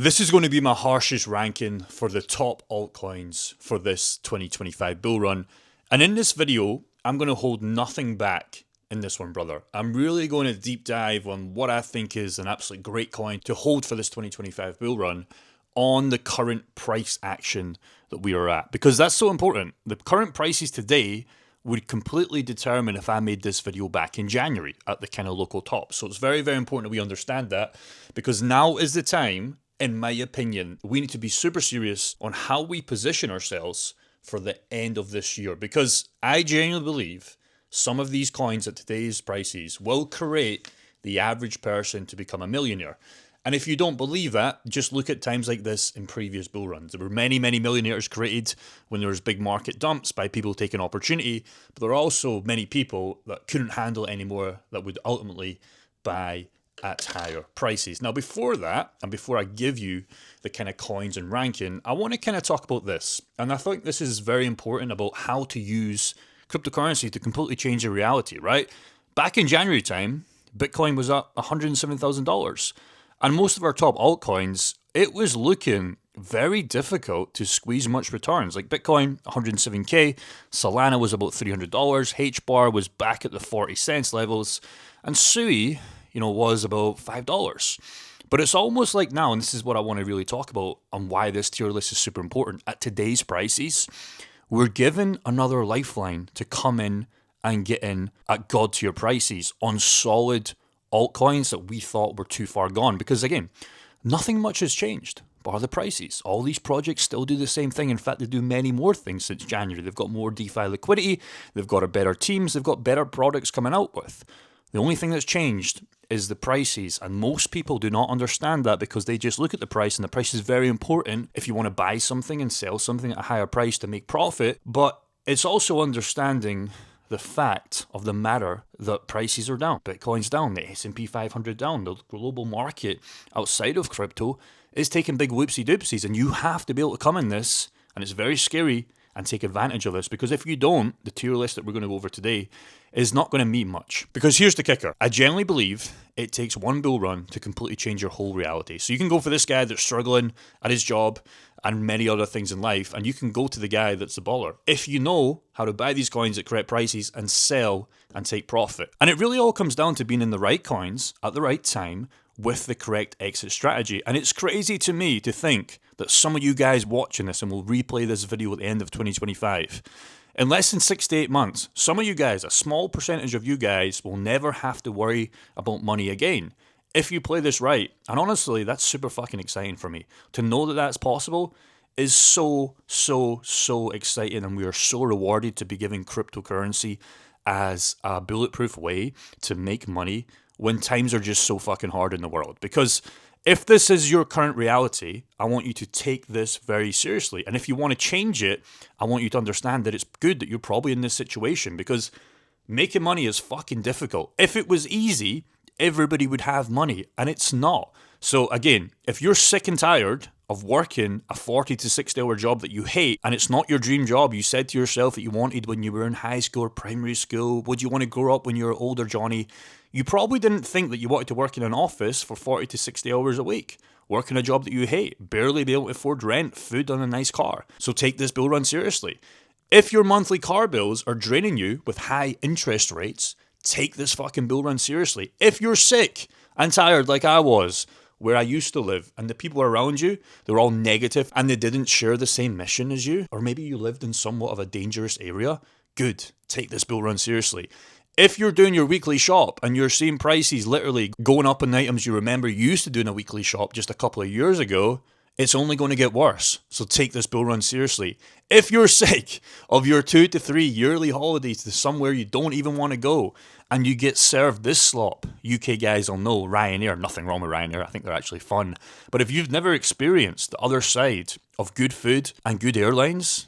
This is going to be my harshest ranking for the top altcoins for this 2025 bull run. And in this video, I'm going to hold nothing back in this one, brother. I'm really going to deep dive on what I think is an absolute great coin to hold for this 2025 bull run on the current price action that we are at. Because that's so important. The current prices today would completely determine if I made this video back in January at the kind of local top. So it's very, very important that we understand that, because now is the time, in my opinion, we need to be super serious on how we position ourselves for the end of this year. Because I genuinely believe some of these coins at today's prices will create the average person to become a millionaire. And if you don't believe that, just look at times like this in previous bull runs. There were many, many millionaires created when there was big market dumps by people taking opportunity, but there are also many people that couldn't handle it anymore that would ultimately buy at higher prices. Now, before that, and before I give you the kind of coins and ranking, I want to kind of talk about this. And I think this is very important about how to use cryptocurrency to completely change your reality, right? Back in January time, Bitcoin was at $107,000. And most of our top altcoins, it was looking very difficult to squeeze much returns. Like Bitcoin, 107K, Solana was about $300, HBAR was back at the 40 cents levels, and Sui, was about $5. But it's almost like now, and this is what I want to really talk about on why this tier list is super important. At today's prices, we're given another lifeline to come in and get in at god tier prices on solid altcoins that we thought were too far gone. Because again, nothing much has changed bar the prices. All these projects still do the same thing. In fact, they do many more things since January. They've got more DeFi liquidity, they've got a better teams, they've got better products coming out with. The only thing that's changed is the prices, and most people do not understand that because they just look at the price, and the price is very important if you want to buy something and sell something at a higher price to make profit. But it's also understanding the fact of the matter that prices are down. Bitcoin's down, the S&P 500 down, the global market outside of crypto is taking big whoopsie-doopsies, and you have to be able to come in this, and it's very scary, and take advantage of this, because if you don't, the tier list that we're going to go over today is not going to mean much. Because here's the kicker. I genuinely believe it takes one bull run to completely change your whole reality. So you can go for this guy that's struggling at his job and many other things in life, and you can go to the guy that's the baller if you know how to buy these coins at correct prices and sell and take profit. And it really all comes down to being in the right coins at the right time with the correct exit strategy. And it's crazy to me to think that some of you guys watching this, and will replay this video at the end of 2025, in less than 6 to 8 months, some of you guys, a small percentage of you guys, will never have to worry about money again if you play this right. And honestly, that's super fucking exciting for me. To know that that's possible is so exciting, and we are so rewarded to be giving cryptocurrency as a bulletproof way to make money when times are just so fucking hard in the world. Because if this is your current reality, I want you to take this very seriously. And if you want to change it, I want you to understand that it's good that you're probably in this situation, because making money is fucking difficult. If it was easy, everybody would have money, and it's not. So again, if you're sick and tired of working a 40 to 60 hour job that you hate, and it's not your dream job you said to yourself that you wanted when you were in high school or primary school, would you want to grow up when you were older, Johnny? You probably didn't think that you wanted to work in an office for 40 to 60 hours a week, working a job that you hate, barely be able to afford rent, food, and a nice car. So take this bull run seriously. If your monthly car bills are draining you with high interest rates, take this fucking bull run seriously. If you're sick and tired like I was, where I used to live, and the people around you, they're all negative and they didn't share the same mission as you, or maybe you lived in somewhat of a dangerous area, good, take this bull run seriously. If you're doing your weekly shop and you're seeing prices literally going up in items you remember you used to do in a weekly shop just a couple of years ago, it's only going to get worse. So take this bull run seriously. If you're sick of your 2 to 3 yearly holidays to somewhere you don't even want to go, and you get served this slop, UK guys will know, Ryanair, nothing wrong with Ryanair, I think they're actually fun. But if you've never experienced the other side of good food and good airlines,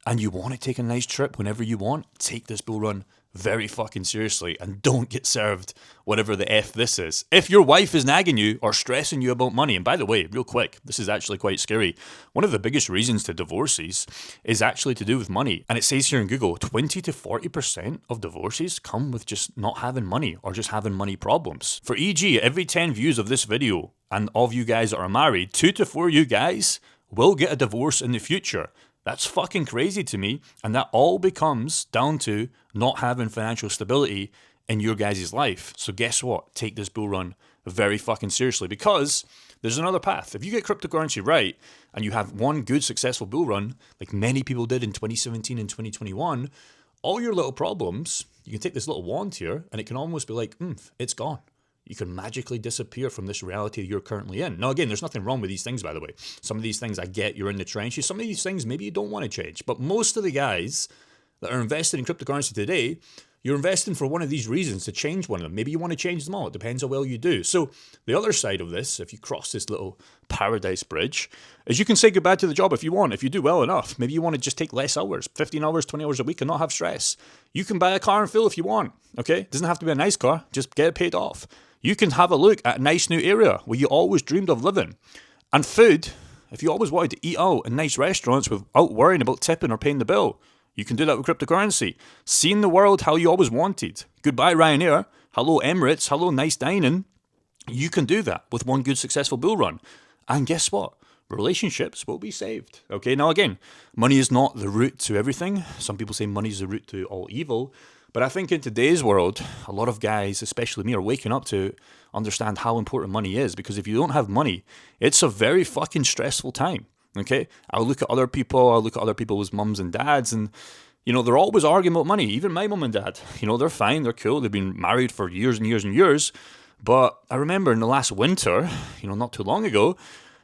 and you want to take a nice trip whenever you want, take this bull run very fucking seriously and don't get served whatever the F this is. If your wife is nagging you or stressing you about money, and by the way, real quick, this is actually quite scary. One of the biggest reasons to divorces is actually to do with money. And it says here in Google, 20 to 40% of divorces come with just not having money or just having money problems. For e.g., every 10 views of this video and of you guys that are married, 2 to 4 you guys will get a divorce in the future. That's fucking crazy to me, and that all becomes down to not having financial stability in your guys' life. So guess what? Take this bull run very fucking seriously, because there's another path. If you get cryptocurrency right and you have one good successful bull run, like many people did in 2017 and 2021, all your little problems, you can take this little wand here and it can almost be like, it's gone. You can magically disappear from this reality you're currently in. Now, again, there's nothing wrong with these things, by the way. Some of these things I get, you're in the trenches. Some of these things maybe you don't want to change. But most of the guys that are invested in cryptocurrency today, you're investing for one of these reasons, to change one of them. Maybe you want to change them all. It depends how well you do. So the other side of this, if you cross this little paradise bridge, is you can say goodbye to the job if you want. If you do well enough, maybe you want to just take less hours, 15 hours, 20 hours a week and not have stress. You can buy a car and full if you want, okay? It doesn't have to be a nice car. Just get it paid off. You can have a look at a nice new area where you always dreamed of living. And food, if you always wanted to eat out in nice restaurants without worrying about tipping or paying the bill, you can do that with cryptocurrency. Seeing the world how you always wanted. Goodbye Ryanair, hello Emirates, hello nice dining. You can do that with one good successful bull run. And guess what? Relationships will be saved. Okay, now again, money is not the root to everything. Some people say money is the root to all evil. But I think in today's world, a lot of guys, especially me, are waking up to understand how important money is. Because if you don't have money, it's a very fucking stressful time. Okay? I'll look at other people with mums and dads, and, you know, they're always arguing about money. Even my mum and dad, you know, they're fine, they're cool, they've been married for years and years and years. But I remember in the last winter, you know, not too long ago,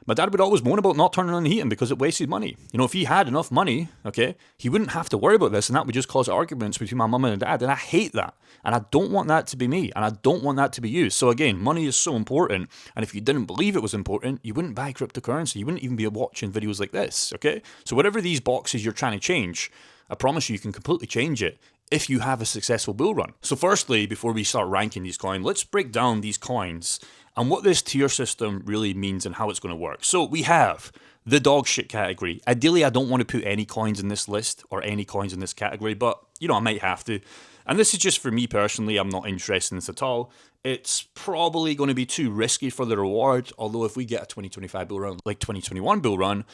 my dad would always moan about not turning on the heating because it wasted money. You know, if he had enough money, okay, he wouldn't have to worry about this, and that would just cause arguments between my mum and dad, and I hate that. And I don't want that to be me, and I don't want that to be you. So again, money is so important, and if you didn't believe it was important, you wouldn't buy cryptocurrency. You wouldn't even be watching videos like this, okay? So whatever these boxes you're trying to change, I promise you can completely change it if you have a successful bull run. So firstly, before we start ranking these coins, let's break down these coins and what this tier system really means and how it's going to work. So we have the dog shit category. Ideally, I don't want to put any coins in this list or any coins in this category, but, you know, I might have to. And this is just for me personally. I'm not interested in this at all. It's probably going to be too risky for the reward, although if we get a 2025 bull run, like 2021 bull run,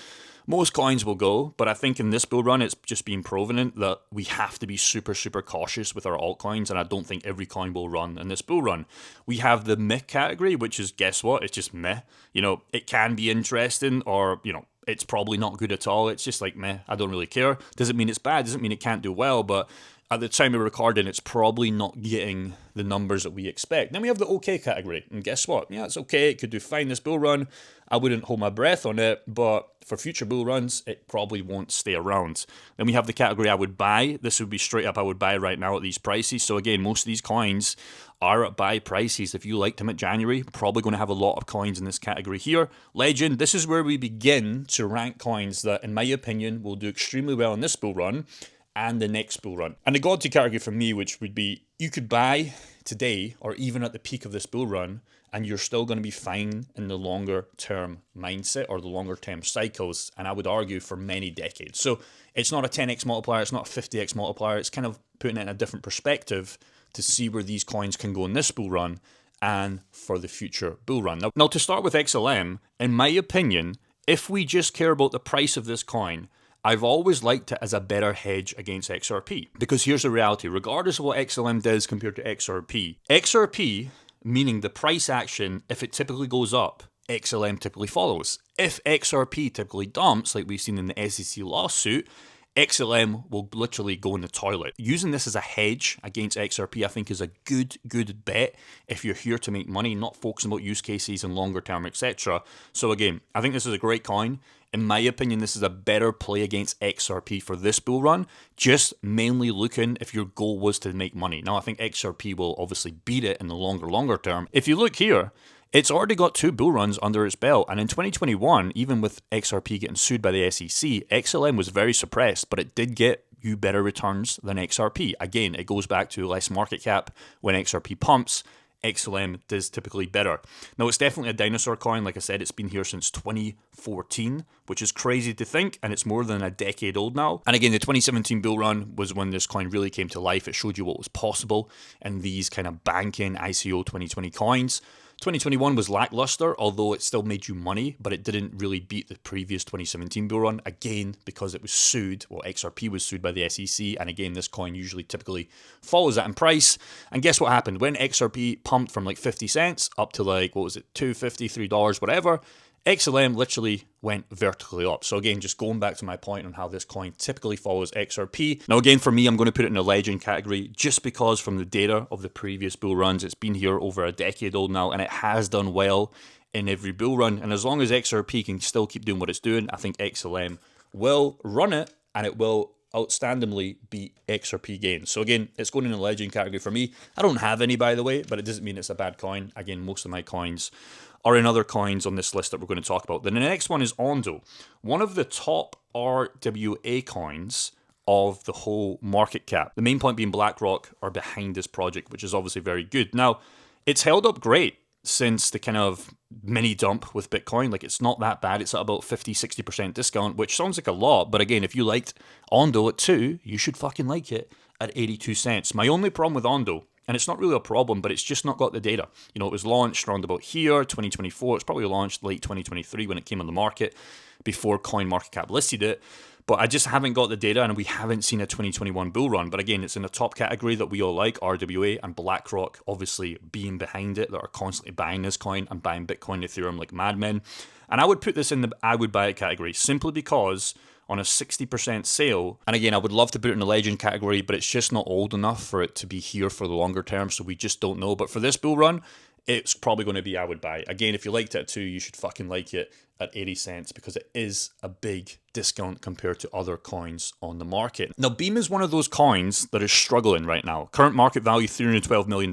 most coins will go. But I think in this bull run, it's just been proven that we have to be super, super cautious with our altcoins, and I don't think every coin will run in this bull run. We have the meh category, which is, guess what? It's just meh. You know, it can be interesting, or, you know, it's probably not good at all. It's just like meh, I don't really care. Doesn't mean it's bad, doesn't mean it can't do well, but at the time of recording, it's probably not getting the numbers that we expect. Then we have the okay category, and guess what? Yeah, it's okay. It could do fine this bull run. I wouldn't hold my breath on it, but for future bull runs, it probably won't stay around. Then we have the category I would buy. This would be straight up I would buy right now at these prices. So again, most of these coins are at buy prices. If you liked them at January, probably going to have a lot of coins in this category here. Legend, this is where we begin to rank coins that, in my opinion, will do extremely well in this bull run and the next bull run. And the God tier category for me, which would be, you could buy today or even at the peak of this bull run, and you're still going to be fine in the longer term mindset or the longer term cycles, and I would argue for many decades. So it's not a 10x multiplier, it's not a 50x multiplier, it's kind of putting it in a different perspective to see where these coins can go in this bull run and for the future bull run. Now to start with XLM, in my opinion, if we just care about the price of this coin, I've always liked it as a better hedge against XRP. Because here's the reality, regardless of what XLM does compared to XRP, meaning the price action, if it typically goes up, XLM typically follows. If XRP typically dumps, like we've seen in the SEC lawsuit, XLM will literally go in the toilet. Using this as a hedge against XRP, I think, is a good bet if you're here to make money, not focusing about use cases and longer term, etc. So again, I think this is a great coin. In my opinion, this is a better play against XRP for this bull run, just mainly looking if your goal was to make money. Now, I think XRP will obviously beat it in the longer term. If you look here, it's already got 2 bull runs under its belt, and in 2021, even with XRP getting sued by the SEC, XLM was very suppressed, but it did get you better returns than XRP. Again, it goes back to less market cap. When XRP pumps, XLM does typically better. Now, it's definitely a dinosaur coin. Like I said, it's been here since 2014, which is crazy to think, and it's more than a decade old now. And again, the 2017 bull run was when this coin really came to life. It showed you what was possible in these kind of banking ICO 2020 coins. 2021 was lackluster, although it still made you money, but it didn't really beat the previous 2017 bull run, again, because it was sued. Well, XRP was sued by the SEC, and again, this coin usually typically follows that in price. And guess what happened? When XRP pumped from like 50 cents up to like, what was it, $2.50, $3, whatever, XLM literally went vertically up. So again, just going back to my point on how this coin typically follows XRP. Now again, for me, I'm going to put it in the legend category just because from the data of the previous bull runs, it's been here over a decade old now, and it has done well in every bull run. And as long as XRP can still keep doing what it's doing, I think XLM will run it, and it will outstandingly beat XRP gains. So again, it's going in the legend category for me. I don't have any, by the way, but it doesn't mean it's a bad coin. Again, most of my coins are in other coins on this list that we're going to talk about. Then the next one is Ondo, one of the top RWA coins of the whole market cap. The main point being BlackRock are behind this project, which is obviously very good. Now, it's held up great since the kind of mini dump with Bitcoin. Like, it's not that bad. It's at about 50-60% discount, which sounds like a lot. But again, if you liked Ondo at 2, you should fucking like it at 82 cents. My only problem with Ondo, and it's not really a problem, but it's just not got the data. You know, it was launched around about here, 2024. It's probably launched late 2023 when it came on the market, before CoinMarketCap listed it. But I just haven't got the data, and we haven't seen a 2021 bull run. But again, it's in the top category that we all like, RWA, and BlackRock obviously being behind it, that are constantly buying this coin and buying Bitcoin, Ethereum like madmen. And I would put this in the I would buy it category simply because on a 60% sale, and again, I would love to put it in the legend category, but it's just not old enough for it to be here for the longer term, so we just don't know. But for this bull run, it's probably going to be I would buy. Again, if you liked it too, you should fucking like it at 80 cents because it is a big discount compared to other coins on the market. Now, Beam is one of those coins that is struggling right now. Current market value, $312 million.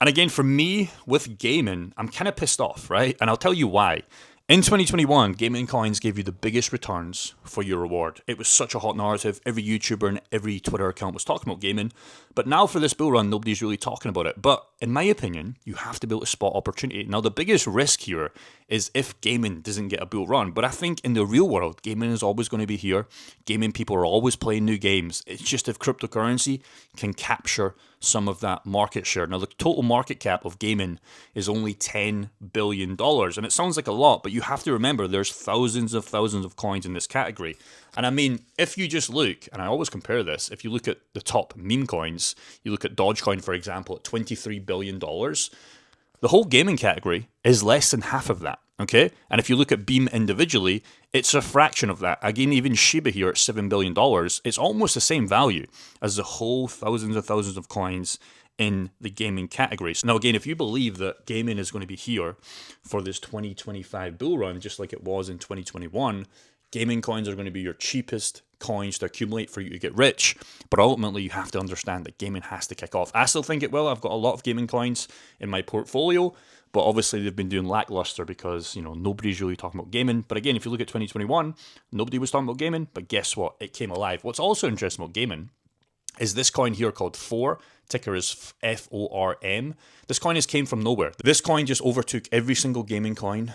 And again, for me, with gaming, I'm kind of pissed off, right? And I'll tell you why. In 2021, gaming coins gave you the biggest returns for your reward. It was such a hot narrative. Every YouTuber and every Twitter account was talking about gaming. But now for this bull run, nobody's really talking about it. But in my opinion, you have to be able to spot opportunity. Now, the biggest risk here is if gaming doesn't get a bull run. But I think in the real world, gaming is always going to be here. Gaming people are always playing new games. It's just if cryptocurrency can capture some of that market share. Now, the total market cap of gaming is only $10 billion. And it sounds like a lot, but you have to remember there's thousands of coins in this category. And I mean, if you just look, and I always compare this, if you look at the top meme coins, you look at Dogecoin, for example, at $23 billion, the whole gaming category is less than half of that, okay? And if you look at Beam individually, it's a fraction of that. Again, even Shiba here at $7 billion, it's almost the same value as the whole thousands of coins in the gaming category. So now again, if you believe that gaming is going to be here for this 2025 bull run, just like it was in 2021, gaming coins are going to be your cheapest coins to accumulate for you to get rich. But ultimately, you have to understand that gaming has to kick off. I still think it will. I've got a lot of gaming coins in my portfolio, but obviously they've been doing lackluster because, you know, nobody's really talking about gaming. But again, if you look at 2021, nobody was talking about gaming, but guess what? It came alive. What's also interesting about gaming is this coin here called FORM. Ticker is FORM. This coin just came from nowhere. This coin just overtook every single gaming coin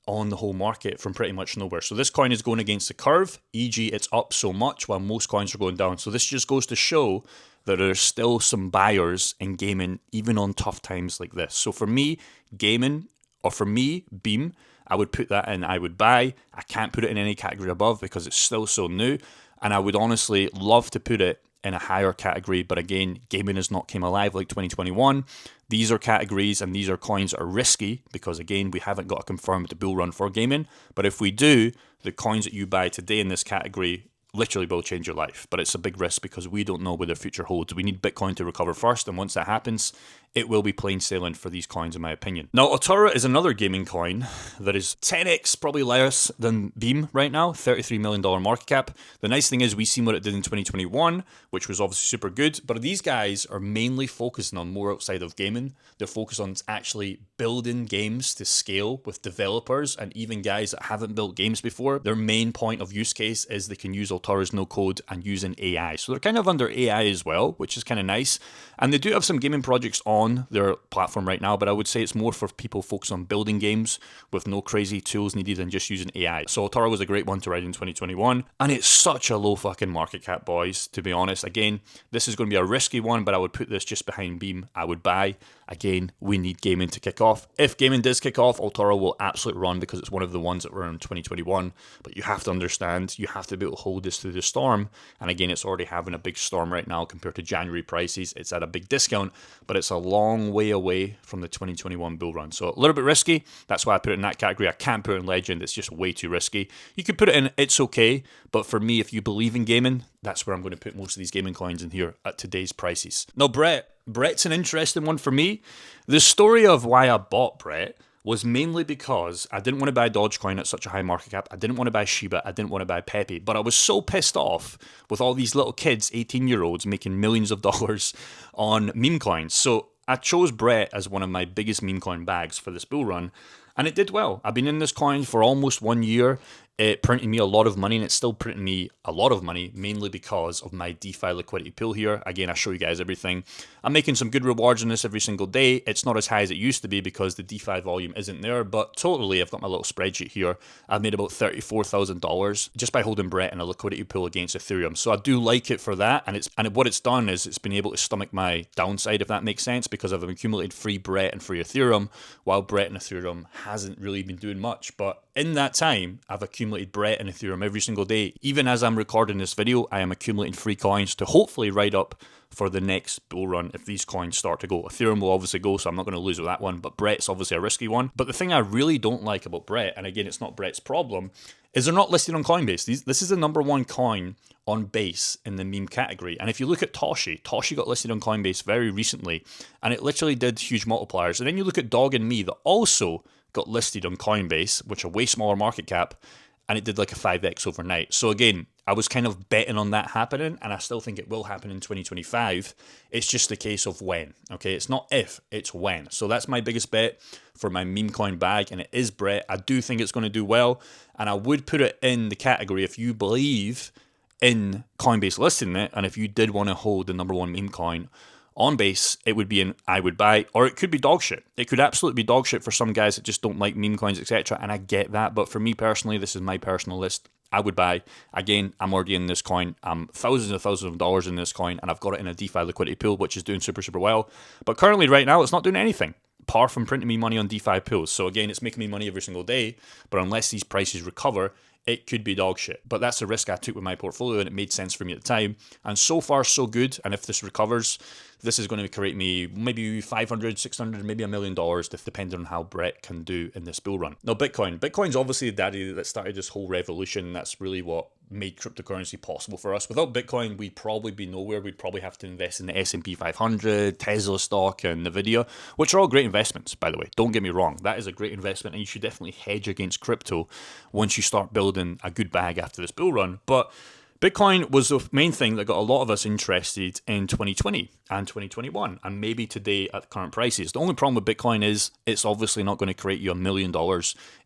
on the whole market from pretty much nowhere. So this coin is going against the curve, e.g. it's up so much while most coins are going down. So this just goes to show that there's still some buyers in gaming even on tough times like this. So for me, gaming, or for me, Beam, I would put that in I would buy. I can't put it in any category above because it's still so new. And I would honestly love to put it in a higher category, but again, gaming has not came alive like 2021. These are categories and these are coins that are risky because again, we haven't got a confirmed bull run for gaming. But if we do, the coins that you buy today in this category literally will change your life. But it's a big risk because we don't know where the future holds. We need Bitcoin to recover first, and once that happens, it will be plain sailing for these coins in my opinion. Now, Altura is another gaming coin that is 10x probably less than Beam right now, $33 million market cap. The nice thing is we've seen what it did in 2021, which was obviously super good, but these guys are mainly focusing on more outside of gaming. They're focused on actually building games to scale with developers and even guys that haven't built games before. Their main point of use case is they can use Altura's no code and using AI. So they're kind of under AI as well, which is kind of nice. And they do have some gaming projects on their platform right now, but I would say it's more for people focused on building games with no crazy tools needed and just using AI. So Altura was a great one to ride in 2021. And it's such a low fucking market cap, boys, to be honest. Again, this is going to be a risky one, but I would put this just behind Beam. I would buy. Again, we need gaming to kick off. If gaming does kick off, Altura will absolutely run because it's one of the ones that were in 2021. But you have to understand, you have to be able to hold this through the storm. And again, it's already having a big storm right now compared to January prices. It's at a big discount, but it's a long way away from the 2021 bull run. So a little bit risky. That's why I put it in that category. I can't put it in Legend. It's just way too risky. You could put it in It's Okay. But for me, if you believe in gaming, that's where I'm going to put most of these gaming coins in here at today's prices. Now, Brett's an interesting one for me. The story of why I bought Brett was mainly because I didn't want to buy Dogecoin at such a high market cap. I didn't want to buy Shiba. I didn't want to buy Pepe. But I was so pissed off with all these little kids, 18-year-olds, making millions of dollars on meme coins. So I chose Brett as one of my biggest meme coin bags for this bull run. And it did well. I've been in this coin for almost 1 year. It printed me a lot of money, and it's still printing me a lot of money, mainly because of my DeFi liquidity pool here. Again, I show you guys everything. I'm making some good rewards on this every single day. It's not as high as it used to be because the DeFi volume isn't there, but totally, I've got my little spreadsheet here. I've made about $34,000 just by holding Brett in a liquidity pool against Ethereum. So I do like it for that, and what it's done is it's been able to stomach my downside, if that makes sense, because I've accumulated free Brett and free Ethereum, while Brett and Ethereum hasn't really been doing much. But in that time, I've accumulated Brett and Ethereum every single day. Even as I'm recording this video, I am accumulating free coins to hopefully ride up for the next bull run if these coins start to go. Ethereum will obviously go, so I'm not going to lose with that one, but Brett's obviously a risky one. But the thing I really don't like about Brett, and again, it's not Brett's problem, is they're not listed on Coinbase. This is the number one coin on base in the meme category. And if you look at Toshi got listed on Coinbase very recently, and it literally did huge multipliers. And then you look at Dog and Me that also got listed on Coinbase, which are way smaller market cap, and it did like a 5x overnight. So again, I was kind of betting on that happening, and I still think it will happen in 2025. It's just a case of when, okay? It's not if, it's when. So that's my biggest bet for my meme coin bag, and it is Brett. I do think it's going to do well, and I would put it in the category if you believe in Coinbase listing it, and if you did want to hold the number one meme coin on base, it would be an I would buy, or it could be dog shit. It could absolutely be dog shit for some guys that just don't like meme coins, etc. And I get that, but for me personally, this is my personal list. I would buy. Again, I'm already in this coin. I'm thousands of dollars in this coin, and I've got it in a DeFi liquidity pool, which is doing super, super well. But currently, right now, it's not doing anything apart from printing me money on DeFi pools. So again, it's making me money every single day, but unless these prices recover, it could be dog shit. But that's the risk I took with my portfolio, and it made sense for me at the time. And so far, so good. And if this recovers, this is going to create me maybe 500, 600, maybe $1 million, depending on how Brett can do in this bull run. Now, Bitcoin's obviously the daddy that started this whole revolution. That's really what made cryptocurrency possible for us. Without Bitcoin, we'd probably be nowhere. We'd probably have to invest in the S&P 500, Tesla stock, and Nvidia, which are all great investments, by the way. Don't get me wrong. That is a great investment, and you should definitely hedge against crypto once you start building a good bag after this bull run. But Bitcoin was the main thing that got a lot of us interested in 2020 and 2021, and maybe today at the current prices. The only problem with Bitcoin is it's obviously not going to create you $1 million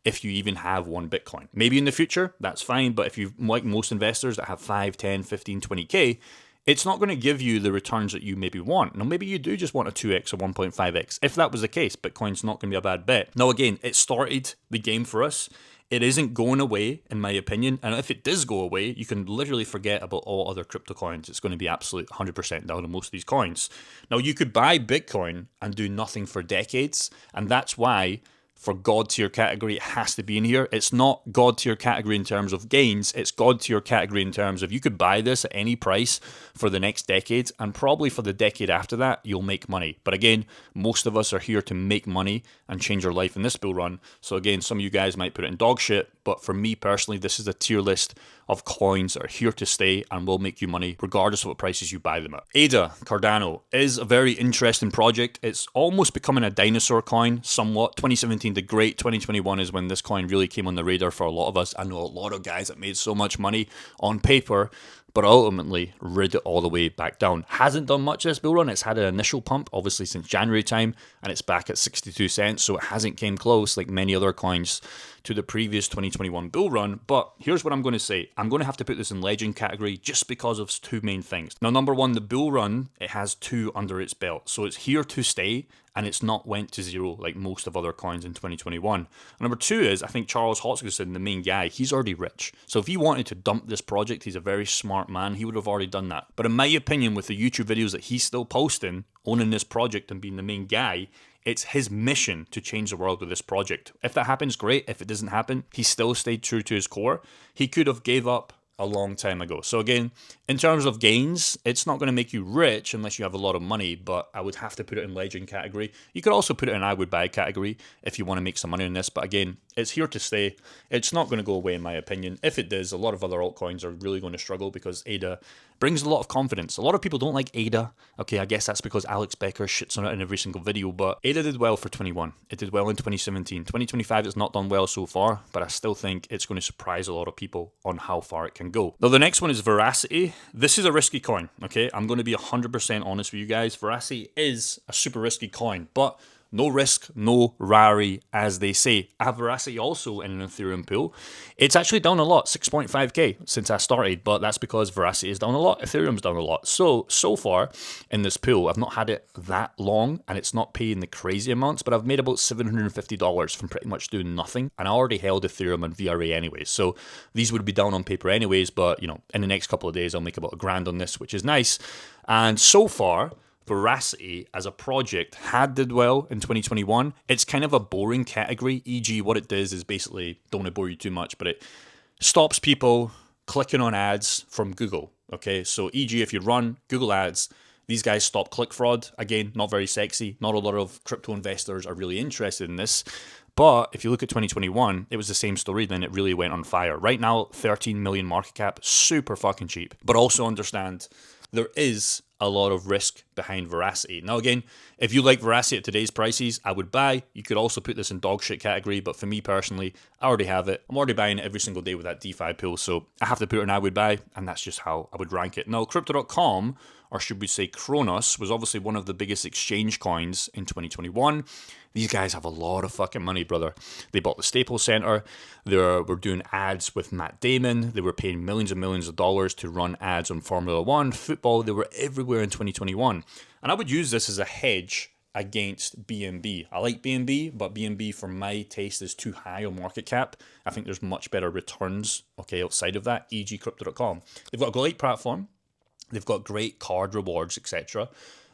if you even have one Bitcoin. Maybe in the future, that's fine, but if you, like most investors that have 5, 10, 15, 20K, it's not going to give you the returns that you maybe want. Now, maybe you do just want a 2x or 1.5x. If that was the case, Bitcoin's not going to be a bad bet. Now, again, it started the game for us. It isn't going away, in my opinion. And if it does go away, you can literally forget about all other crypto coins. It's going to be absolute 100% down on most of these coins. Now, you could buy Bitcoin and do nothing for decades. And that's why for God tier category, it has to be in here. It's not God tier category in terms of gains. It's God tier category in terms of you could buy this at any price for the next decade, and probably for the decade after that, you'll make money. But again, most of us are here to make money and change our life in this bull run. So again, some of you guys might put it in dog shit, but for me personally, this is a tier list of coins that are here to stay and will make you money regardless of what prices you buy them at. ADA, Cardano, is a very interesting project. It's almost becoming a dinosaur coin somewhat. 2017 did great. 2021 is when this coin really came on the radar for a lot of us. I know a lot of guys that made so much money on paper, but ultimately rid it all the way back down. Hasn't done much this bull run. It's had an initial pump, obviously, since January time, and it's back at 62 cents, so it hasn't came close like many other coins to the previous 2021 bull run. But here's what I'm going to say. I'm going to have to put this in legend category just because of two main things. Now, number one, the bull run, it has two under its belt, so it's here to stay, and it's not went to zero like most of other coins in 2021. And number two is, I think Charles Hoskinson, the main guy, he's already rich. So if he wanted to dump this project, he's a very smart man, he would have already done that. But in my opinion, with the YouTube videos that he's still posting, owning this project and being the main guy, it's his mission to change the world with this project. If that happens, great. If it doesn't happen, he still stayed true to his core. He could have gave up a long time ago. So again, in terms of gains, it's not going to make you rich unless you have a lot of money, but I would have to put it in legend category. You could also put it in I would buy category if you want to make some money on this, but again, it's here to stay. It's not going to go away in my opinion. If it does, a lot of other altcoins are really going to struggle because ADA brings a lot of confidence. A lot of people don't like ADA. Okay, I guess that's because Alex Becker shits on it in every single video, but ADA did well for 21. It did well in 2017. 2025 it's not done well so far, but I still think it's going to surprise a lot of people on how far it can go. Now, the next one is Veracity. This is a risky coin, okay? I'm going to be 100% honest with you guys. Veracity is a super risky coin, but no risk, no rari, as they say. I have Veracity also in an Ethereum pool. It's actually down a lot, 6.5k since I started, but that's because Veracity is down a lot, Ethereum's down a lot. So far in this pool, I've not had it that long, and it's not paying the crazy amounts, but I've made about $750 from pretty much doing nothing, and I already held Ethereum and VRA anyways, so these would be down on paper anyways, but you know, in the next couple of days, I'll make about $1,000 on this, which is nice. And so far, Veracity as a project did well in 2021. It's kind of a boring category, e.g. what it does is basically, don't want to bore you too much, but it stops people clicking on ads from Google, okay? So e.g. if you run Google ads, these guys stop click fraud. Again, not very sexy. Not a lot of crypto investors are really interested in this. But if you look at 2021, it was the same story, then it really went on fire. Right now, 13 million market cap, super fucking cheap. But also understand there is a lot of risk behind Veracity. Now again, if you like Veracity at today's prices, I would buy. You could also put this in dog shit category, but for me personally, I already have it. I'm already buying it every single day with that DeFi pool, so I have to put it in I would buy, and that's just how I would rank it. Now, Crypto.com, or should we say Kronos, was obviously one of the biggest exchange coins in 2021. These guys have a lot of fucking money, brother. They bought the Staples Center. They were doing ads with Matt Damon. They were paying millions and millions of dollars to run ads on Formula One, football. They were everywhere in 2021. And I would use this as a hedge against BNB. I like BNB, but BNB for my taste is too high on market cap. I think there's much better returns, okay, outside of that, e.g. Crypto.com. They've got a great platform. They've got great card rewards, etc.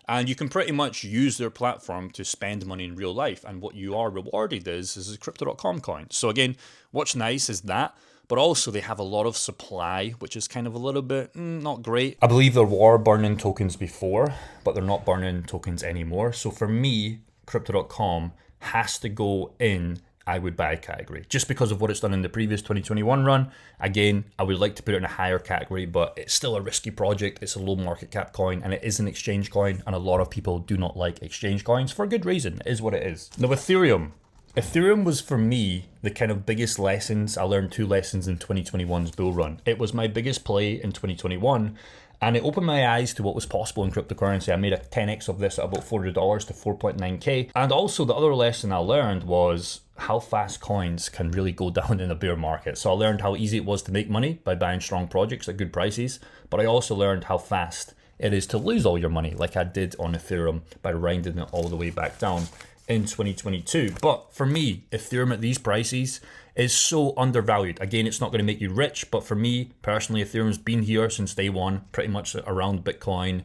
And you can pretty much use their platform to spend money in real life. And what you are rewarded is a Crypto.com coin. So again, what's nice is that, but also they have a lot of supply, which is kind of a little bit not great. I believe there were burning tokens before, but they're not burning tokens anymore. So for me, Crypto.com has to go in I would buy category just because of what it's done in the previous 2021 run. Again, I would like to put it in a higher category, but it's still a risky project. It's a low market cap coin and it is an exchange coin, and a lot of people do not like exchange coins for a good reason. It is what it is. Now, Ethereum was for me the kind of biggest lessons. I learned two lessons in 2021's bull run. It was my biggest play in 2021. And it opened my eyes to what was possible in cryptocurrency. I made a 10x of this at about $400 to 4.9k. And also the other lesson I learned was how fast coins can really go down in a bear market. So I learned how easy it was to make money by buying strong projects at good prices. But I also learned how fast it is to lose all your money, like I did on Ethereum by grinding it all the way back down in 2022. But for me, Ethereum at these prices is so undervalued. Again, it's not going to make you rich, but for me personally, Ethereum's been here since day one, pretty much around Bitcoin,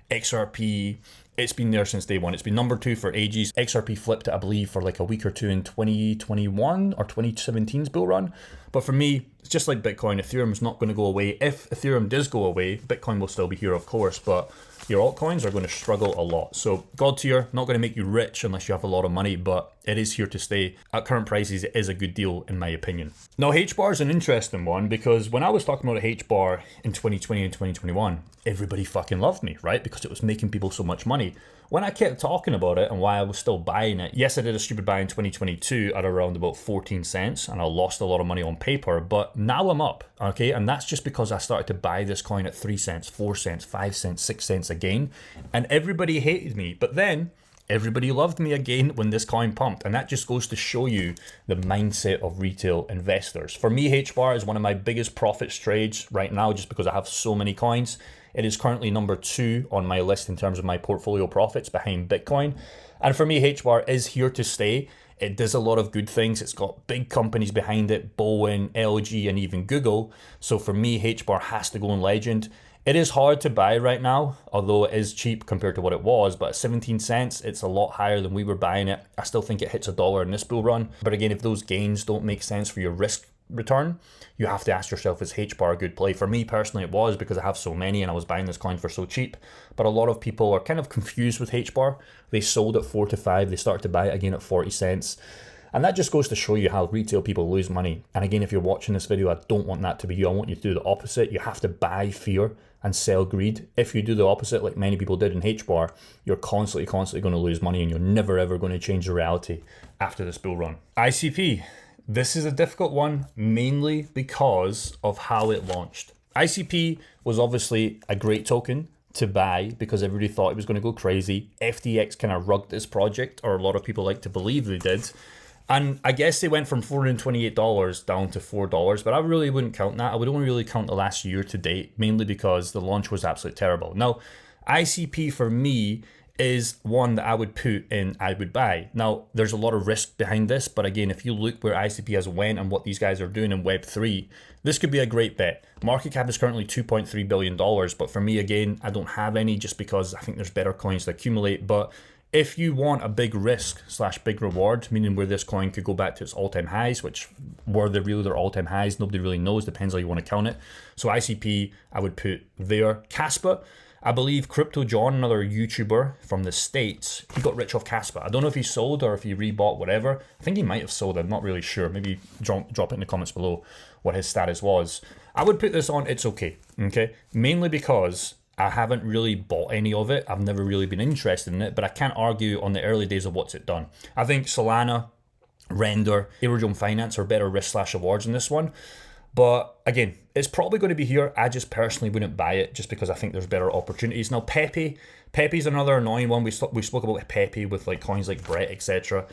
XRP, It's been there since day one. It's been number 2 for ages. XRP flipped it, I believe, for like a week or two in 2021 or 2017's bull run. But for me, it's just like Bitcoin. Ethereum's not going to go away. If Ethereum does go away, Bitcoin will still be here, of course, but your altcoins are going to struggle a lot. So God tier, not going to make you rich unless you have a lot of money, but it is here to stay. At current prices, it is a good deal in my opinion. Now, HBAR is an interesting one because when I was talking about a HBAR in 2020 and 2021, everybody fucking loved me, right? Because it was making people so much money. When I kept talking about it and why I was still buying it, yes, I did a stupid buy in 2022 at around about 14 cents and I lost a lot of money on paper, but now I'm up, okay? And that's just because I started to buy this coin at 3 cents, 4 cents, 5 cents, 6 cents again, and everybody hated me. But then everybody loved me again when this coin pumped, and that just goes to show you the mindset of retail investors. For me, HBAR is one of my biggest profits trades right now just because I have so many coins. It is currently number 2 on my list in terms of my portfolio profits behind Bitcoin. And for me, HBAR is here to stay. It does a lot of good things. It's got big companies behind it, Boeing, LG, and even Google. So for me, HBAR has to go in legend. It is hard to buy right now, although it is cheap compared to what it was, but at 17 cents, it's a lot higher than we were buying it. I still think it hits $1 in this bull run. But again, if those gains don't make sense for your risk return, you have to ask yourself, is HBAR a good play? For me personally, it was because I have so many and I was buying this coin for so cheap. But a lot of people are kind of confused with HBAR. They sold at 4 to 5. They started to buy it again at 40 cents. And that just goes to show you how retail people lose money. And again, if you're watching this video, I don't want that to be you. I want you to do the opposite. You have to buy fear and sell greed. If you do the opposite, like many people did in HBAR, you're constantly going to lose money and you're never ever going to change the reality after this bull run. ICP. This is a difficult one, mainly because of how it launched. ICP was obviously a great token to buy because everybody thought it was going to go crazy. FTX kind of rugged this project, or a lot of people like to believe they did. And I guess they went from $428 down to $4, but I really wouldn't count that. I would only really count the last year to date, mainly because the launch was absolutely terrible. Now, ICP for me is one that I would put in I would buy. Now, there's a lot of risk behind this, but again, if you look where ICP has went and what these guys are doing in Web3, this could be a great bet. Market cap is currently $2.3 billion, but for me, again, I don't have any just because I think there's better coins to accumulate. But if you want a big risk / big reward, meaning where this coin could go back to its all-time highs, which were they really their all-time highs? Nobody really knows, depends how you want to count it. So ICP, I would put there. Caspa, I believe Crypto John, another YouTuber from the States, he got rich off Caspa. I don't know if he sold or if he rebought, whatever. I think he might have sold, I'm not really sure. Maybe drop it in the comments below what his status was. I would put this on It's Okay, okay? Mainly because I haven't really bought any of it. I've never really been interested in it, but I can't argue on the early days of what's it done. I think Solana, Render, Aerodrome Finance are better risk / awards in this one. But again, it's probably going to be here. I just personally wouldn't buy it just because I think there's better opportunities. Now, Pepe's another annoying one. We spoke about Pepe with like coins like Brett, etc.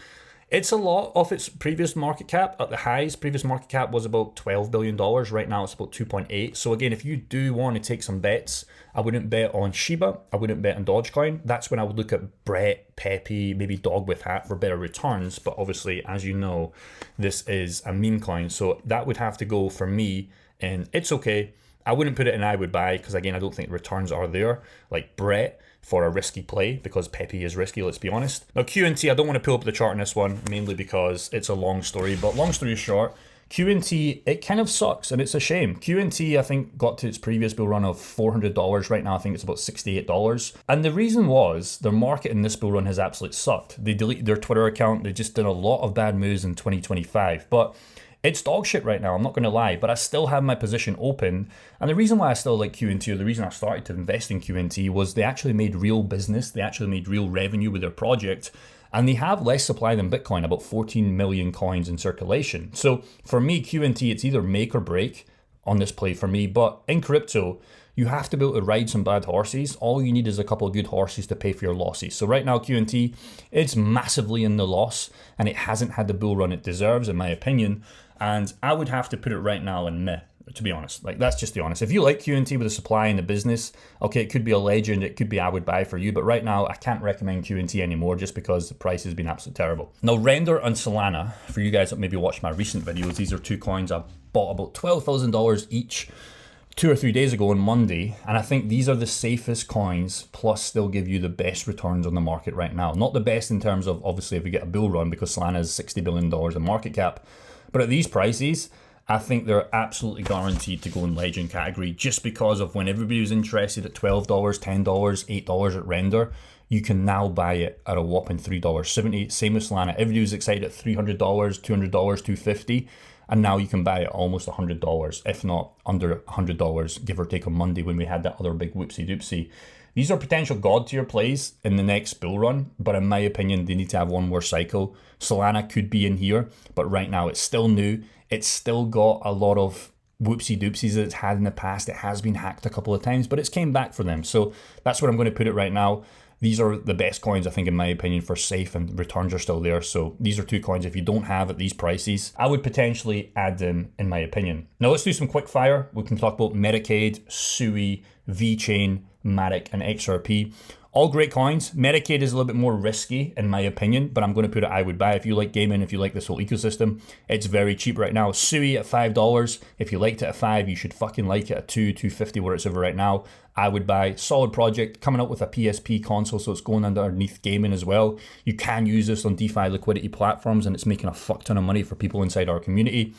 It's a lot of its previous market cap. At the highs, previous market cap was about $12 billion. Right now, it's about 2.8. So again, if you do want to take some bets, I wouldn't bet on Shiba. I wouldn't bet on Dogecoin. That's when I would look at Brett, Pepe, maybe Dog with Hat for better returns. But obviously, as you know, this is a meme coin. So that would have to go for me. And It's Okay. I wouldn't put it in I would buy because, again, I don't think returns are there. Like Brett for a risky play because Pepe is risky, let's be honest. Now, QNT, I don't want to pull up the chart in this one, mainly because it's a long story. But long story short, QNT, it kind of sucks and it's a shame. QNT, I think, got to its previous bull run of $400. Right now, I think it's about $68. And the reason was their market in this bull run has absolutely sucked. They deleted their Twitter account. They just did a lot of bad moves in 2025. But it's dog shit right now, I'm not going to lie, but I still have my position open. And the reason why I still like QNT, or the reason I started to invest in QNT, was they actually made real business. They actually made real revenue with their project. And they have less supply than Bitcoin, about 14 million coins in circulation. So for me, QNT, it's either make or break on this play for me. But in crypto, you have to be able to ride some bad horses. All you need is a couple of good horses to pay for your losses. So right now, QNT, it's massively in the loss, and it hasn't had the bull run it deserves, in my opinion. And I would have to put it right now in meh, to be honest. Like, that's just the honest. If you like QNT with the supply and the business, okay, it could be a legend, it could be I would buy for you, but right now I can't recommend QNT anymore just because the price has been absolutely terrible. Now, Render and Solana, for you guys that maybe watched my recent videos, these are two coins I bought about $12,000 each 2 or 3 days ago on Monday, and I think these are the safest coins, plus still give you the best returns on the market right now. Not the best in terms of, obviously, if we get a bull run, because Solana is $60 billion in market cap, but at these prices, I think they're absolutely guaranteed to go in legend category, just because of when everybody was interested at $12, $10, $8 at render, you can now buy it at a whopping $3.70. Same with Solana. Everybody was excited at $300, $200, $250, and now you can buy it almost $100, if not under $100, give or take on Monday when we had that other big whoopsie doopsie. These are potential god tier plays in the next bull run, but in my opinion, they need to have one more cycle. Solana could be in here, but right now it's still new. It's still got a lot of whoopsie doopsies that it's had in the past. It has been hacked a couple of times, but it's came back for them. So that's where I'm going to put it right now. These are the best coins, I think, in my opinion, for safe, and returns are still there. So these are two coins, if you don't have at these prices, I would potentially add them, in my opinion. Now let's do some quick fire. We can talk about Medicaid, Sui, VeChain, Matic, and XRP. All great coins. Medicaid is a little bit more risky, in my opinion, but I'm going to put it I would buy. If you like gaming, if you like this whole ecosystem, it's very cheap right now. Sui at $5. If you liked it at $5, you should fucking like it at $2.50 where it's over right now. I would buy. Solid project, coming up with a PSP console, so it's going underneath gaming as well. You can use this on DeFi liquidity platforms, and it's making a fuck ton of money for people inside our community.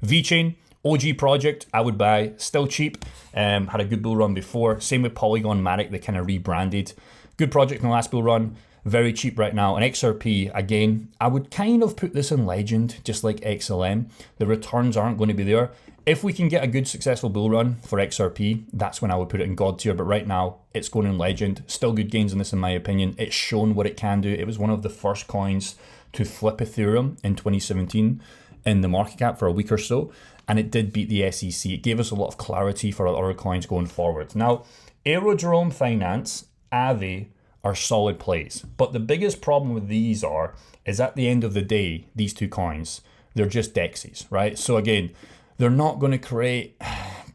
VeChain, OG project, I would buy. Still cheap. Had a good bull run before. Same with Polygon Matic, they kind of rebranded. Good project in the last bull run, very cheap right now. And XRP, again, I would kind of put this in legend, just like XLM. The returns aren't going to be there. If we can get a good successful bull run for XRP, that's when I would put it in god tier. But right now, it's going in legend. Still good gains in this, in my opinion. It's shown what it can do. It was one of the first coins to flip Ethereum in 2017 in the market cap for a week or so. And it did beat the SEC. It gave us a lot of clarity for other coins going forward. Now, Aerodrome Finance, Aave are solid plays, but the biggest problem with these is at the end of the day, these two coins, they're just DEXs, right? So again, they're not going to create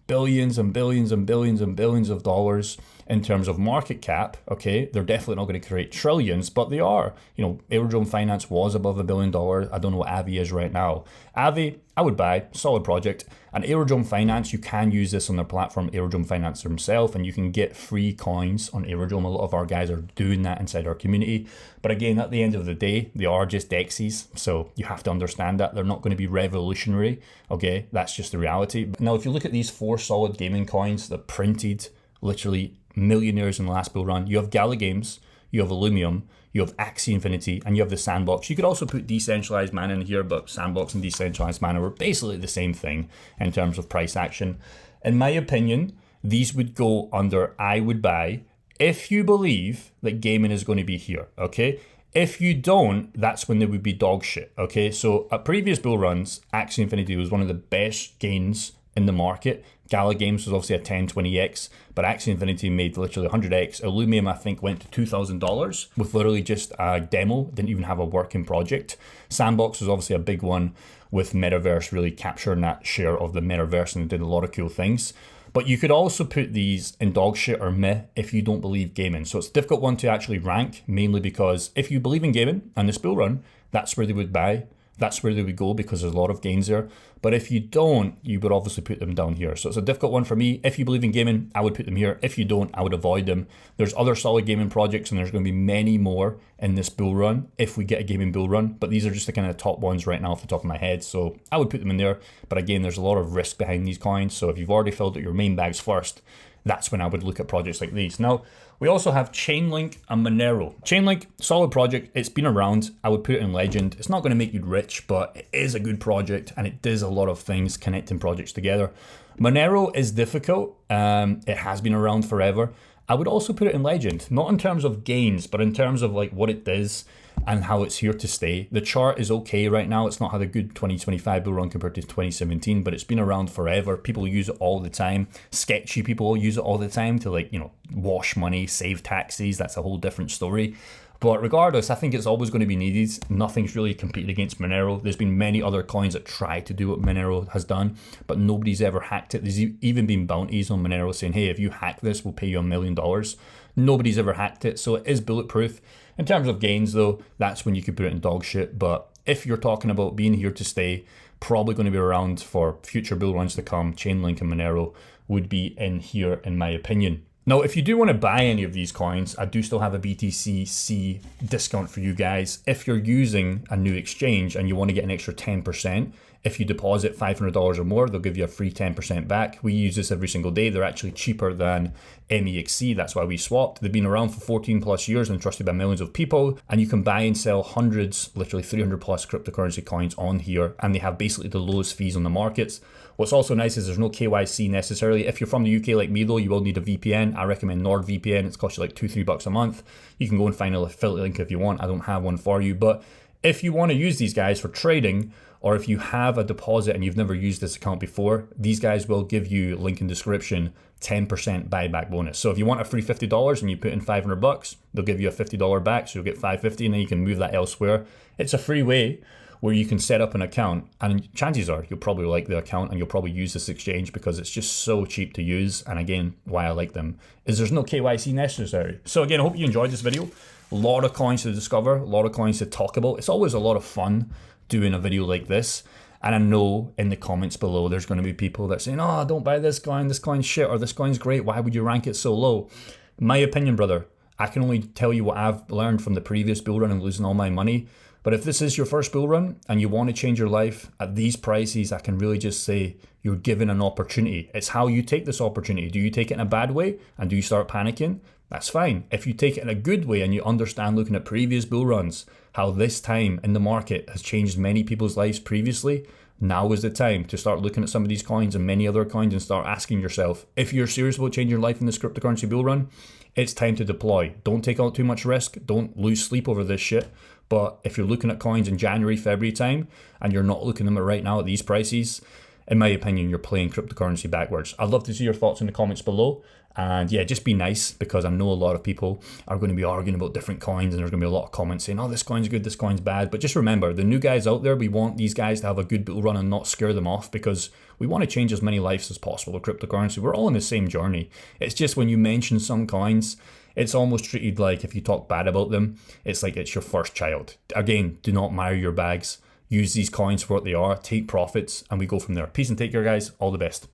billions and billions and billions and billions of dollars in terms of market cap, okay? They're definitely not going to create trillions, but they are. You know, Aerodrome Finance was above $1 billion. I don't know what Aave is right now. Aave, I would buy, solid project. And Aerodrome Finance, you can use this on their platform, Aerodrome Finance themselves, and you can get free coins on Aerodrome. A lot of our guys are doing that inside our community. But again, at the end of the day, they are just DEXs, so you have to understand that. They're not going to be revolutionary, okay? That's just the reality. Now, if you look at these 4 solid gaming coins that printed literally millionaires in the last bull run, you have Gala Games, you have Illumium, you have Axie Infinity, and you have the Sandbox. You could also put Decentralized Mana in here, but Sandbox and Decentralized Mana were basically the same thing in terms of price action. In my opinion, these would go under I would buy if you believe that gaming is going to be here, okay? If you don't, that's when they would be dog shit, okay? So at previous bull runs, Axie Infinity was one of the best gains in the market. Gala Games was obviously a 10, 20x, but Axie Infinity made literally 100x. Illumium, I think, went to $2,000 with literally just a demo, didn't even have a working project. Sandbox was obviously a big one with Metaverse really capturing that share of the Metaverse, and did a lot of cool things. But you could also put these in dog shit or meh if you don't believe gaming. So it's a difficult one to actually rank, mainly because if you believe in gaming and this bull run, that's where they would buy. That's where they would go because there's a lot of gains there. But if you don't, you would obviously put them down here. So it's a difficult one for me. If you believe in gaming, I would put them here. If you don't, I would avoid them. There's other solid gaming projects, and there's going to be many more in this bull run if we get a gaming bull run. But these are just the kind of top ones right now off the top of my head. So I would put them in there. But again, there's a lot of risk behind these coins. So if you've already filled out your main bags first, that's when I would look at projects like these. Now, we also have Chainlink and Monero. Chainlink, solid project. It's been around. I would put it in legend. It's not going to make you rich, but it is a good project, and it does a lot of things connecting projects together. Monero is difficult. It has been around forever. I would also put it in legend, not in terms of gains, but in terms of like what it does and how it's here to stay. The chart is okay right now. It's not had a good 2025 bull run compared to 2017, but it's been around forever. People use it all the time. Sketchy people use it all the time to, like, you know, wash money, save taxes. That's a whole different story. But regardless, I think it's always going to be needed. Nothing's really competed against Monero. There's been many other coins that try to do what Monero has done, but nobody's ever hacked it. There's even been bounties on Monero saying, hey, if you hack this, we'll pay you $1 million. Nobody's ever hacked it, so it is bulletproof. In terms of gains, though, that's when you could put it in dog shit. But if you're talking about being here to stay, probably going to be around for future bull runs to come. Chainlink and Monero would be in here, in my opinion. Now, if you do want to buy any of these coins, I do still have a BTC discount for you guys. If you're using a new exchange and you want to get an extra 10%, if you deposit $500 or more, they'll give you a free 10% back. We use this every single day. They're actually cheaper than MEXC. That's why we swapped. They've been around for 14 plus years and trusted by millions of people. And you can buy and sell hundreds, literally 300 plus cryptocurrency coins on here. And they have basically the lowest fees on the markets. What's also nice is there's no KYC necessarily. If you're from the UK like me though, you will need a VPN. I recommend NordVPN. It's cost you like $2-3 a month. You can go and find an affiliate link if you want. I don't have one for you. But if you want to use these guys for trading, or if you have a deposit and you've never used this account before, these guys will give you, link in description, 10% buyback bonus. So if you want a free $50 and you put in $500, they'll give you a $50 back, so you'll get $550 and then you can move that elsewhere. It's a free way where you can set up an account, and chances are you'll probably like the account and you'll probably use this exchange because it's just so cheap to use. And again, why I like them is there's no KYC necessary. So again, I hope you enjoyed this video. A lot of coins to discover, a lot of coins to talk about. It's always a lot of fun doing a video like this. And I know in the comments below there's going to be people that saying, oh, don't buy this coin's shit, or this coin's great, why would you rank it so low? My opinion, brother, I can only tell you what I've learned from the previous bull run and losing all my money. But if this is your first bull run and you want to change your life at these prices, I can really just say you're given an opportunity. It's how you take this opportunity. Do you take it in a bad way and do you start panicking? That's fine. If you take it in a good way and you understand, looking at previous bull runs, how this time in the market has changed many people's lives previously, now is the time to start looking at some of these coins and many other coins and start asking yourself, if you're serious about changing your life in this cryptocurrency bull run, it's time to deploy. Don't take on too much risk. Don't lose sleep over this shit. But if you're looking at coins in January, February time, and you're not looking at them right now at these prices, in my opinion, you're playing cryptocurrency backwards. I'd love to see your thoughts in the comments below. And yeah, just be nice, because I know a lot of people are going to be arguing about different coins and there's going to be a lot of comments saying, oh, this coin's good, this coin's bad. But just remember, the new guys out there, we want these guys to have a good bull run and not scare them off, because we want to change as many lives as possible with cryptocurrency. We're all on the same journey. It's just when you mention some coins, it's almost treated like, if you talk bad about them, it's like it's your first child. Again, do not marry your bags. Use these coins for what they are, take profits, and we go from there. Peace and take care, guys. All the best.